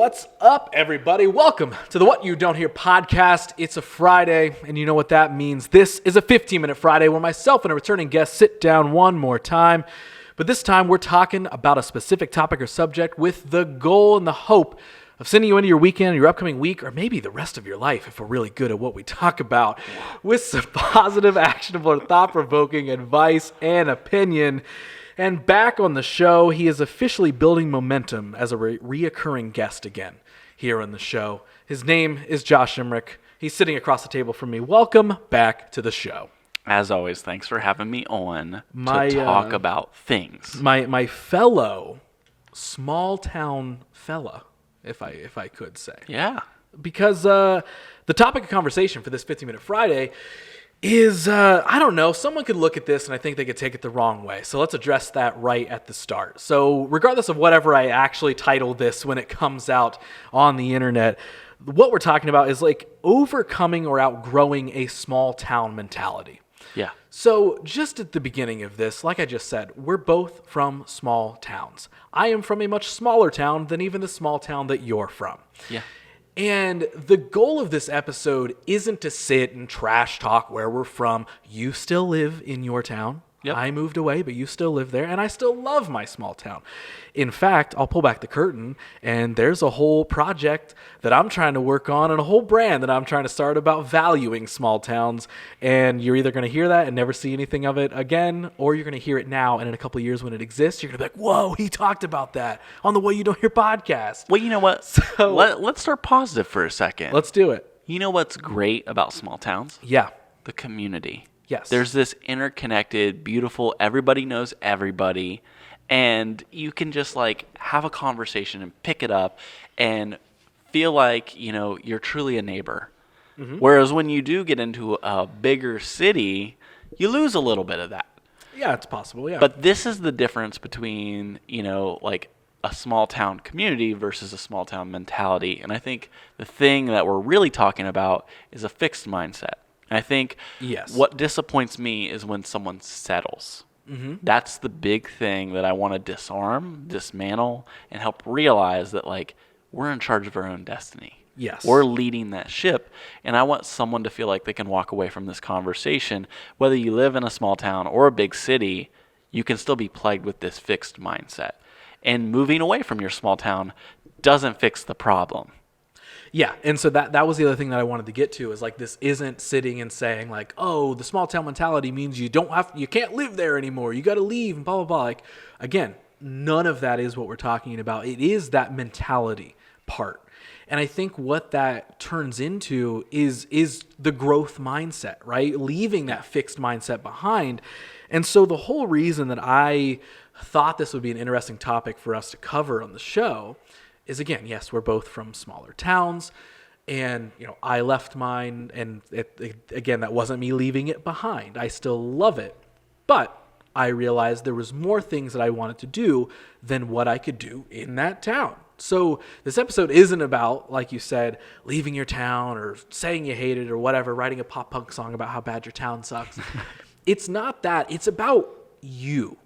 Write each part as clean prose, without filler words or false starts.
What's up, everybody? Welcome to the What You Don't Hear podcast. It's a Friday, and you know what that means. This is a 15-minute Friday where myself and a returning guest sit down one more time. But this time, we're talking about a specific topic or subject with the goal and the hope of sending you into your weekend, your upcoming week, or maybe the rest of your life if we're really good at what we talk about, with some positive, actionable, thought-provoking advice and opinion. And back on the show, he is officially building momentum as a reoccurring guest again here on the show. His name is Josh Emerick. He's sitting across the table from me. Welcome back to the show. As always, thanks for having me on to talk about things. My fellow small town fella, if I could say. Yeah. Because the topic of conversation for this 15-minute Friday is, I don't know, someone could look at this and I think they could take it the wrong way. So let's address that right at the start. So regardless of whatever I actually title this when it comes out on the internet, what we're talking about is like overcoming or outgrowing a small town mentality. Yeah. So just at the beginning of this, like I just said, we're both from small towns. I am from a much smaller town than even the small town that you're from. Yeah. And the goal of this episode isn't to sit and trash talk where we're from. You still live in your town. Yep. I moved away, but you still live there, and I still love my small town. In fact, I'll pull back the curtain, and there's a whole project that I'm trying to work on and a whole brand that I'm trying to start about valuing small towns. And you're either going to hear that and never see anything of it again, or you're going to hear it now, and in a couple of years when it exists, you're going to be like, whoa, he talked about that on the What You Don't Hear podcast. Well, you know what? So, let's start positive for a second. Let's do it. You know what's great about small towns? Yeah. The community. Yes. There's this interconnected, beautiful, everybody knows everybody, and you can just like have a conversation and pick it up and feel like, you know, you're truly a neighbor. Mm-hmm. Whereas when you do get into a bigger city, you lose a little bit of that. Yeah, it's possible, yeah. But this is the difference between, you know, like a small town community versus a small town mentality. And I think the thing that we're really talking about is a fixed mindset. I think what disappoints me is when someone settles. Mm-hmm. That's the big thing that I want to disarm, dismantle, and help realize that, like, we're in charge of our own destiny. Yes. We're leading that ship, and I want someone to feel like they can walk away from this conversation. Whether you live in a small town or a big city, you can still be plagued with this fixed mindset. And moving away from your small town doesn't fix the problem. Yeah, and so that was the other thing that I wanted to get to is like this isn't sitting and saying like, oh, the small town mentality means you can't live there anymore. You got to leave and blah blah blah. Like again, none of that is what we're talking about. It is that mentality part. And I think what that turns into is the growth mindset, right? Leaving that fixed mindset behind. And so the whole reason that I thought this would be an interesting topic for us to cover on the show is, again, yes, we're both from smaller towns, and you know I left mine, and again, that wasn't me leaving it behind. I still love it, but I realized there was more things that I wanted to do than what I could do in that town. So this episode isn't about, like you said, leaving your town or saying you hate it or whatever, writing a pop punk song about how bad your town sucks. It's not that. It's about you.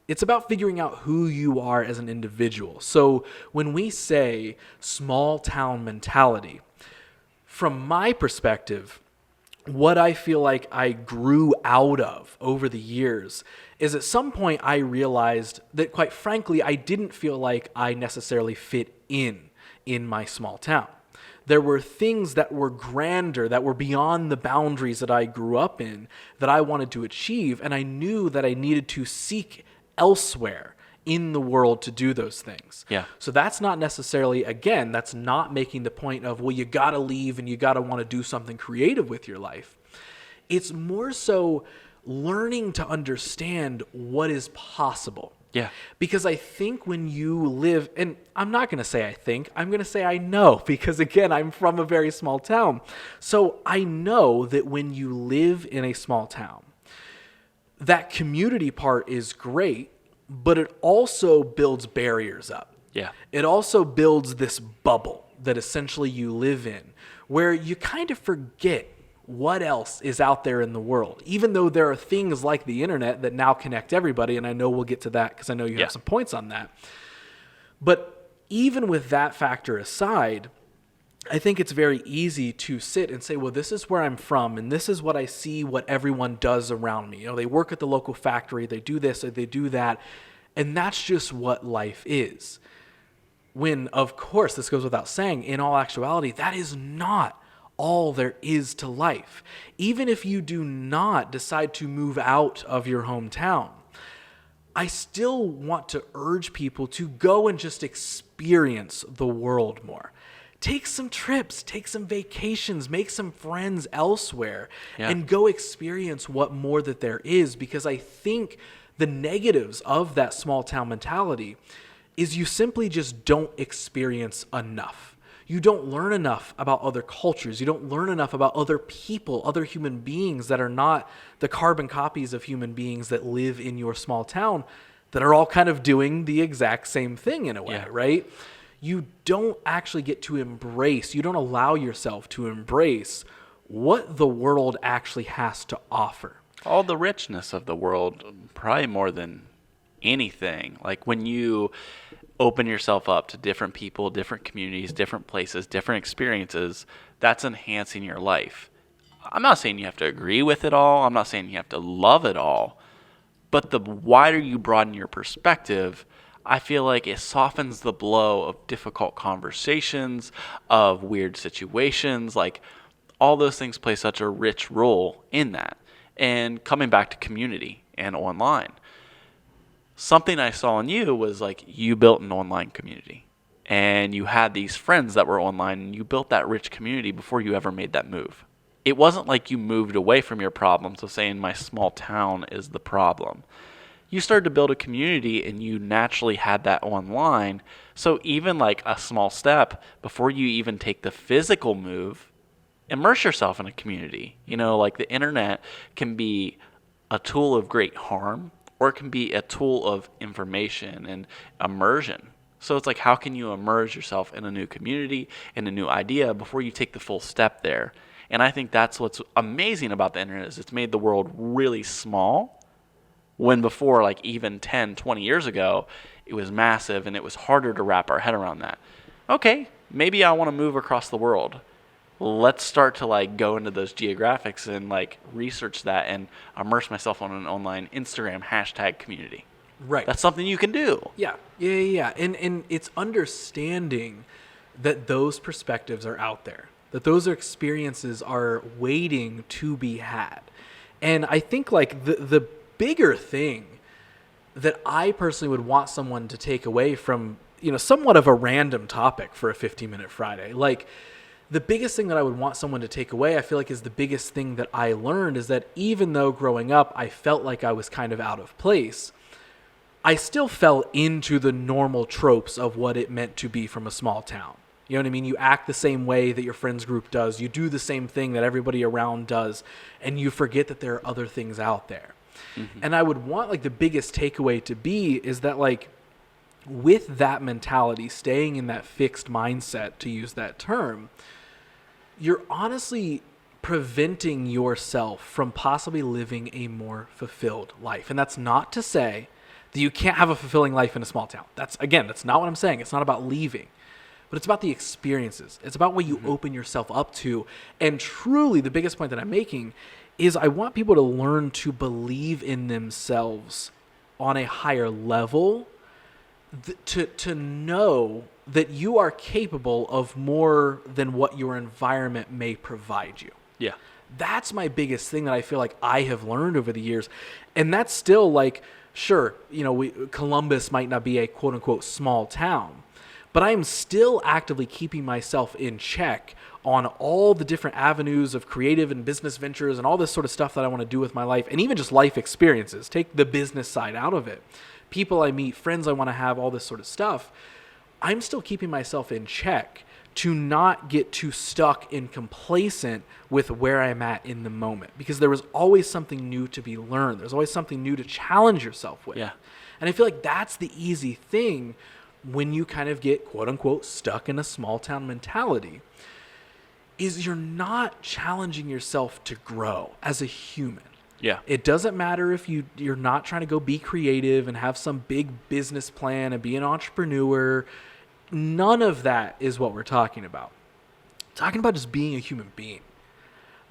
It's about figuring out who you are as an individual. So when we say small town mentality, from my perspective, what I feel like I grew out of over the years is at some point I realized that, quite frankly, I didn't feel like I necessarily fit in my small town. There were things that were grander, that were beyond the boundaries that I grew up in, that I wanted to achieve, and I knew that I needed to seek elsewhere in the world to do those things. Yeah. So that's not necessarily, again, that's not making the point of, well, you got to leave and you got to want to do something creative with your life. It's more so learning to understand what is possible. Yeah. Because I think when you live, and I'm not going to say I think, I'm going to say I know, because again, I'm from a very small town. So I know that when you live in a small town, that community part is great, but it also builds barriers up. Yeah. It also builds this bubble that essentially you live in, where you kind of forget what else is out there in the world, even though there are things like the internet that now connect everybody. And I know we'll get to that because I know you have some points on that. But even with that factor aside, I think it's very easy to sit and say, well, this is where I'm from, and this is what I see what everyone does around me. They work at the local factory, they do this, or they do that, and that's just what life is. When, of course, this goes without saying, in all actuality, that is not all there is to life. Even if you do not decide to move out of your hometown, I still want to urge people to go and just experience the world more. Take some trips, take some vacations, make some friends elsewhere, and go experience what more that there is. Because I think the negatives of that small town mentality is you simply just don't experience enough. You don't learn enough about other cultures. You don't learn enough about other people, other human beings that are not the carbon copies of human beings that live in your small town that are all kind of doing the exact same thing in a way, right? You don't actually get to embrace, you don't allow yourself to embrace what the world actually has to offer. All the richness of the world, probably more than anything. Like when you open yourself up to different people, different communities, different places, different experiences, that's enhancing your life. I'm not saying you have to agree with it all. I'm not saying you have to love it all. But the wider you broaden your perspective, I feel like it softens the blow of difficult conversations, of weird situations. Like all those things play such a rich role in that. And coming back to community and online, something I saw in you was like you built an online community and you had these friends that were online and you built that rich community before you ever made that move. It wasn't like you moved away from your problems of saying my small town is the problem. You started to build a community and you naturally had that online. So even like a small step before you even take the physical move, immerse yourself in a community. Like the internet can be a tool of great harm or it can be a tool of information and immersion. So it's like, how can you immerse yourself in a new community, in a new idea before you take the full step there? And I think that's what's amazing about the internet is it's made the world really small when before, like even 10, 20 years ago, it was massive and it was harder to wrap our head around that. Okay, maybe I want to move across the world. Let's start to like go into those geographics and like research that and immerse myself on an online Instagram hashtag community. Right. That's something you can do. Yeah. And it's understanding that those perspectives are out there, that those experiences are waiting to be had. And I think like the bigger thing that I personally would want someone to take away from, somewhat of a random topic for a 15-minute Friday, like the biggest thing that I would want someone to take away, I feel like is the biggest thing that I learned is that even though growing up I felt like I was kind of out of place, I still fell into the normal tropes of what it meant to be from a small town. You know what I mean? You act the same way that your friends group does. You do the same thing that everybody around does. And you forget that there are other things out there. Mm-hmm. And I would want like the biggest takeaway to be is that like with that mentality, staying in that fixed mindset, to use that term, you're honestly preventing yourself from possibly living a more fulfilled life. And that's not to say that you can't have a fulfilling life in a small town. That's not what I'm saying. It's not about leaving. But it's about the experiences. It's about what you open yourself up to. And truly, the biggest point that I'm making is I want people to learn to believe in themselves on a higher level, to know that you are capable of more than what your environment may provide you. Yeah. That's my biggest thing that I feel like I have learned over the years. And that's still like, sure, Columbus might not be a quote unquote small town, but I am still actively keeping myself in check on all the different avenues of creative and business ventures and all this sort of stuff that I want to do with my life, and even just life experiences. Take the business side out of it. People I meet, friends I want to have, all this sort of stuff. I'm still keeping myself in check to not get too stuck and complacent with where I'm at in the moment, because there was always something new to be learned. There's always something new to challenge yourself with. Yeah. And I feel like that's the easy thing when you kind of get quote unquote stuck in a small town mentality, is you're not challenging yourself to grow as a human. Yeah. It doesn't matter if you're not trying to go be creative and have some big business plan and be an entrepreneur. None of that is what we're talking about. Talking about just being a human being.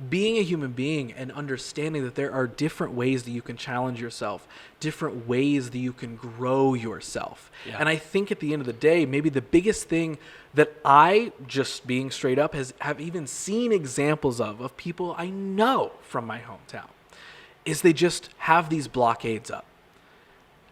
Being a human being and understanding that there are different ways that you can challenge yourself, different ways that you can grow yourself. Yeah. And I think at the end of the day, maybe the biggest thing that I, just being straight up, have even seen examples of people I know from my hometown, is they just have these blockades up.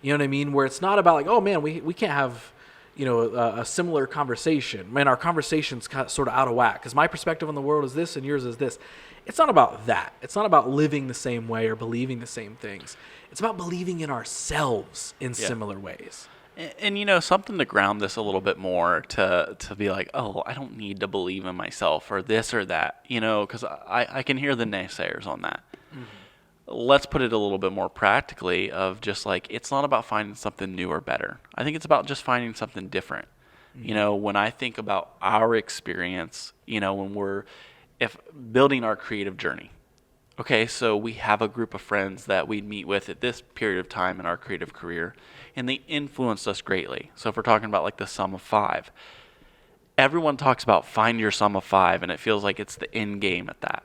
You know what I mean? Where it's not about like, oh man, we can't have, a similar conversation. Man, our conversation's sort of out of whack because my perspective on the world is this and yours is this. It's not about that. It's not about living the same way or believing the same things. It's about believing in ourselves in similar ways. And something to ground this a little bit more to be like, oh, I don't need to believe in myself or this or that, because I can hear the naysayers on that. Mm-hmm. Let's put it a little bit more practically of just like, it's not about finding something new or better. I think it's about just finding something different. Mm-hmm. When I think about our experience, when we're building our creative journey. Okay, so we have a group of friends that we meet with at this period of time in our creative career, and they influenced us greatly. So if we're talking about like the sum of 5, everyone talks about find your sum of 5, and it feels like it's the end game at that.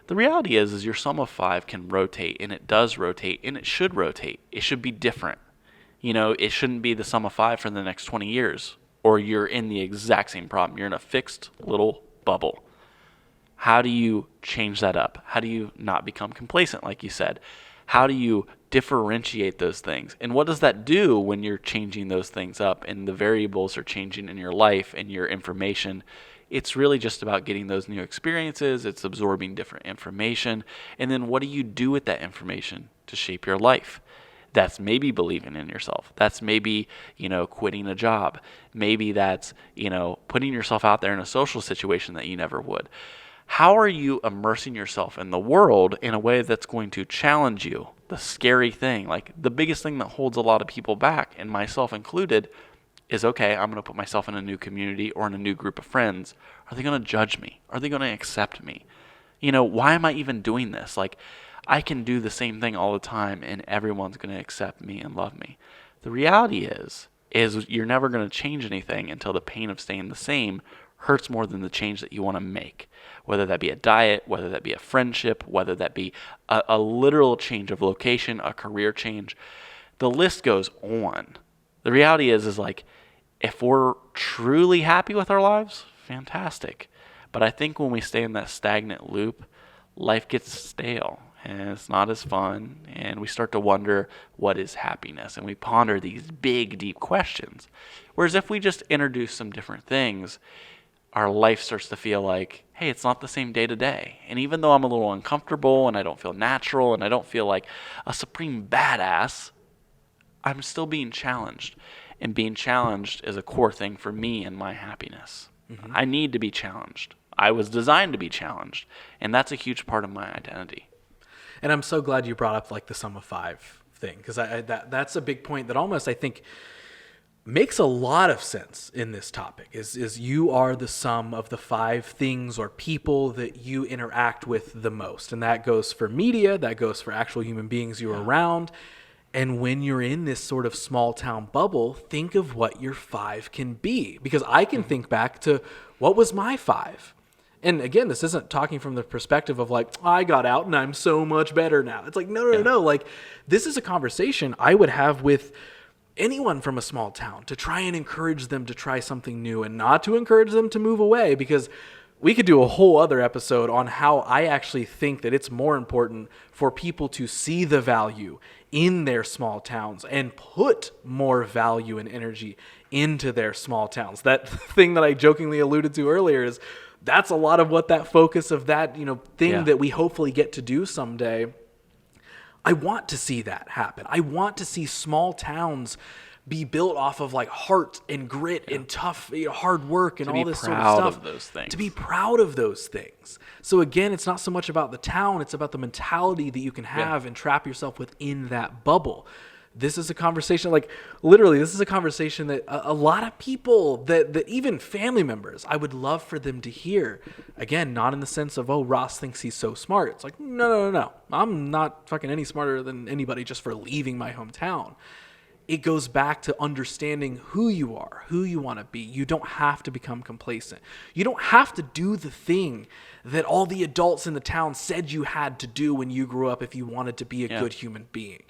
The reality is your sum of 5 can rotate, and it does rotate, and it should rotate. It should be different. It shouldn't be the sum of 5 for the next 20 years, or you're in the exact same problem. You're in a fixed little bubble. How do you change that up? How do you not become complacent, like you said? How do you differentiate those things? And what does that do when you're changing those things up and the variables are changing in your life and your information? It's really just about getting those new experiences. It's absorbing different information. And then what do you do with that information to shape your life? That's maybe believing in yourself. That's maybe, quitting a job. Maybe that's, putting yourself out there in a social situation that you never would. How are you immersing yourself in the world in a way that's going to challenge you? The scary thing, like the biggest thing that holds a lot of people back, and myself included, is okay, I'm going to put myself in a new community or in a new group of friends. Are they going to judge me? Are they going to accept me? Why am I even doing this? Like, I can do the same thing all the time and everyone's going to accept me and love me. The reality is you're never going to change anything until the pain of staying the same hurts more than the change that you want to make. Whether that be a diet, whether that be a friendship, whether that be a literal change of location, a career change. The list goes on. The reality is like, if we're truly happy with our lives, fantastic. But I think when we stay in that stagnant loop, life gets stale and it's not as fun. And we start to wonder, what is happiness? And we ponder these big, deep questions. Whereas if we just introduce some different things, our life starts to feel like, hey, it's not the same day to day. And even though I'm a little uncomfortable and I don't feel natural and I don't feel like a supreme badass, I'm still being challenged. And being challenged is a core thing for me and my happiness. Mm-hmm. I need to be challenged. I was designed to be challenged. And that's a huge part of my identity. And I'm so glad you brought up like the sum of 5 thing, because that's a big point that almost I think makes a lot of sense in this topic is you are the sum of the 5 things or people that you interact with the most. And that goes for media, that goes for actual human beings you're around. And when you're in this sort of small town bubble, think of what your 5 can be. Because I can think back to what was my 5. And again, this isn't talking from the perspective of like, I got out and I'm so much better now. It's like, no. Like, this is a conversation I would have with anyone from a small town to try and encourage them to try something new and not to encourage them to move away, because we could do a whole other episode on how I actually think that it's more important for people to see the value in their small towns and put more value and energy into their small towns. That thing that I jokingly alluded to earlier is that's a lot of what that focus of that, thing that we hopefully get to do someday. I want to see that happen. I want to see small towns be built off of like heart and grit and tough, hard work and all this sort of stuff. To be proud of those things. To be proud of those things. So again, it's not so much about the town, it's about the mentality that you can have and trap yourself within that bubble. This is a conversation, like literally, this is a conversation that a lot of people, that even family members, I would love for them to hear. Again, not in the sense of, oh, Ross thinks he's so smart. It's like, no. I'm not fucking any smarter than anybody just for leaving my hometown. it goes back to understanding who you are, who you want to be. You don't have to become complacent. You don't have to do the thing that all the adults in the town said you had to do when you grew up if you wanted to be a good human being.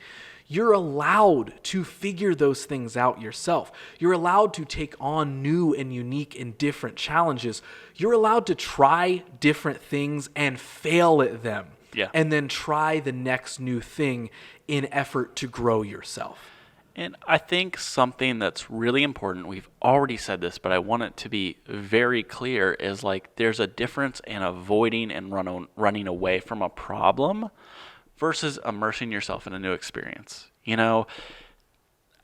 You're allowed to figure those things out yourself. You're allowed to take on new and unique and different challenges. You're allowed to try different things and fail at them. Yeah. And then try the next new thing in effort to grow yourself. And I think something that's really important, we've already said this, but I want it to be very clear, is like there's a difference in avoiding and running away from a problem versus immersing yourself in a new experience. You know,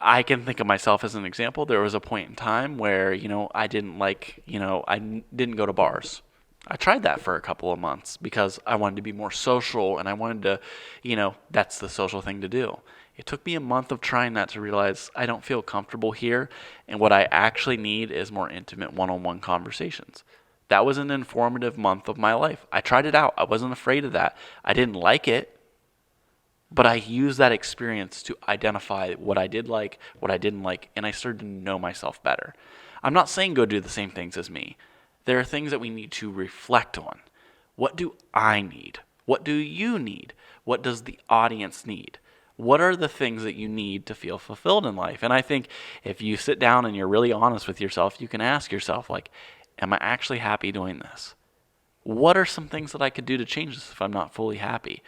I can think of myself as an example. There was a point in time where, I didn't go to bars. I tried that for a couple of months because I wanted to be more social and I wanted to, that's the social thing to do. It took me a month of trying that to realize I don't feel comfortable here, and what I actually need is more intimate one-on-one conversations. That was an informative month of my life. I tried it out. I wasn't afraid of that. I didn't like it, but I used that experience to identify what I did like, what I didn't like, and I started to know myself better. I'm not saying go do the same things as me. There are things that we need to reflect on. What do I need? What do you need? What does the audience need? What are the things that you need to feel fulfilled in life? And I think if you sit down and you're really honest with yourself, you can ask yourself, like, am I actually happy doing this? What are some things that I could do to change this if I'm not fully happy?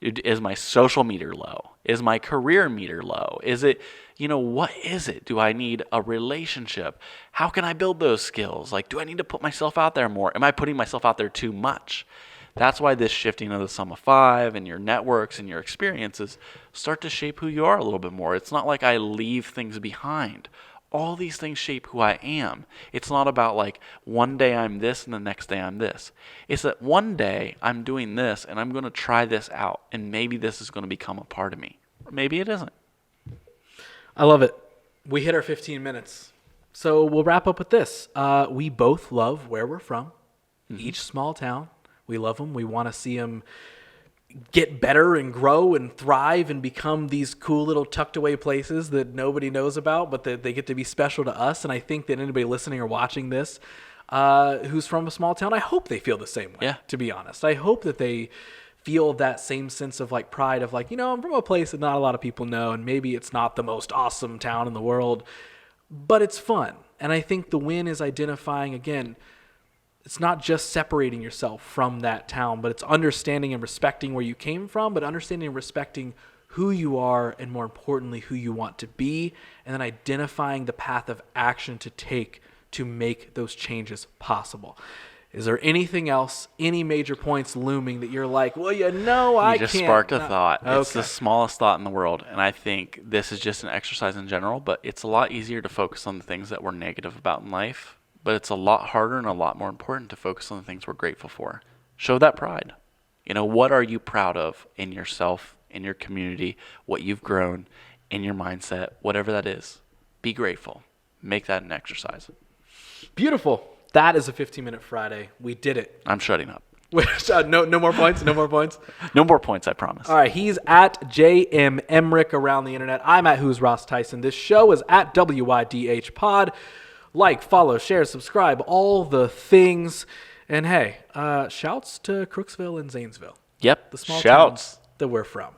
Is my social meter low? Is my career meter low? Is it, what is it? Do I need a relationship? How can I build those skills? Like, do I need to put myself out there more? Am I putting myself out there too much? That's why this shifting of the sum of 5 and your networks and your experiences start to shape who you are a little bit more. It's not like I leave things behind. All these things shape who I am. It's not about like one day I'm this and the next day I'm this. It's that one day I'm doing this and I'm going to try this out and maybe this is going to become a part of me. Or maybe it isn't. I love it. We hit our 15 minutes. So we'll wrap up with this. We both love where we're from. Mm-hmm. Each small town. We love them. We want to see them get better and grow and thrive and become these cool little tucked away places that nobody knows about, but that they get to be special to us. And I think that anybody listening or watching this who's from a small town, I hope they feel the same way, to be honest. I hope that they feel that same sense of like pride of like, I'm from a place that not a lot of people know, and maybe it's not the most awesome town in the world, but it's fun. And I think the win is identifying, again, it's not just separating yourself from that town, but it's understanding and respecting where you came from, but understanding and respecting who you are, and more importantly, who you want to be, and then identifying the path of action to take to make those changes possible. Is there anything else, any major points looming that you're like, well, I can't? You just sparked a thought. Okay. It's the smallest thought in the world, and I think this is just an exercise in general, but it's a lot easier to focus on the things that we're negative about in life. But it's a lot harder and a lot more important to focus on the things we're grateful for. Show that pride. What are you proud of in yourself, in your community, what you've grown, in your mindset, whatever that is. Be grateful. Make that an exercise. Beautiful. That is a 15-minute Friday. We did it. I'm shutting up. No more points? No more points? No more points, I promise. All right, he's at JM Emerick around the internet. I'm at Who's Ross Tyson. This show is at WYDH Pod. Like, follow, share, subscribe, all the things. And hey, shouts to Crooksville and Zanesville. Yep, the small shouts towns that we're from.